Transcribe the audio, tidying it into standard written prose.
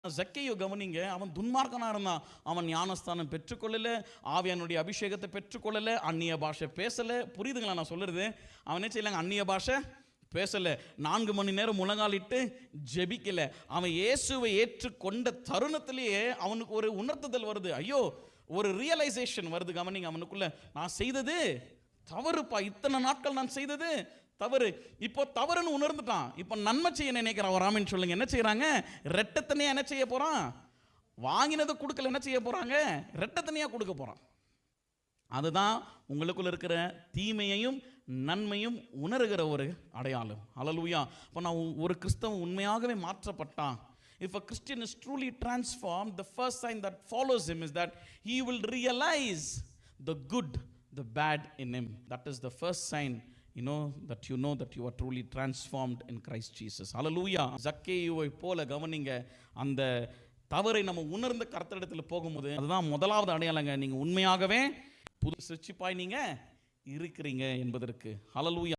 சக்கேயு கவனிங்க, அவன் துன்மார்க்கனா இருந்தான். அவன் ஞானஸ்தானம் பெற்றுக்கொள்ளல, ஆவியானுடைய அபிஷேகத்தை பெற்றுக்கொள்ளல, அந்நிய பாஷை பேசல. புரியுதுங்களா நான் சொல்றது? அவன் என்ன செய்யலாங்க? அந்நிய பாஷை பேசல, 4 மணி நேரம் முழங்காலிட்டு ஜெபிக்கல. அவன் இயேசுவை ஏற்றுக்கொண்ட தருணத்திலேயே அவனுக்கு ஒரு உணர்த்துதல் வருது. ஐயோ, ஒரு ரியலைசேஷன் வருது. கவனிங்க, அவனுக்குள்ள நான் செய்தது தவறுப்பா, இத்தனை நாட்கள் நான் செய்தது தவறு. இப்போ தவறுன்னு உணர்ந்துட்டான். இப்போ நன்மை செய்ய நினைக்கிறான். ஒரு ஆமென் சொல்லுங்க. என்ன செய்யறாங்க? ரெட்டத்தனையா என்ன செய்ய போறான்? வாங்கினதை கொடுக்கல, என்ன செய்ய போறாங்க? ரெட்டத்தனையா கொடுக்க போறான். அதுதான் உங்களுக்குள்ள இருக்கிற தீமையையும் நன்மையும் உணர்கிற ஒரு அடையாளம். ஹல்லேலூயா. இப்போ நான் ஒரு கிறிஸ்தவன் உண்மையாகவே மாற்றப்பட்டான். If a Christian is truly transformed, the first sign that follows him is that he will realize the good, the bad in him. That is the first sign, you know that you are truly transformed in Christ Jesus. Hallelujah. சக்கேயுவை போல கவனிங்க, அந்த தவறை நம்ம உணர்ந்த கர்த்தரிடத்தில் போகும்போது அதுதான் முதலாவது அடையாளங்க. நீங்க உண்மையாகவே புது சிருஷ்டிப்பாய் நீங்க இருக்கிறீங்க என்பதற்கு. ஹல்லேலூயா.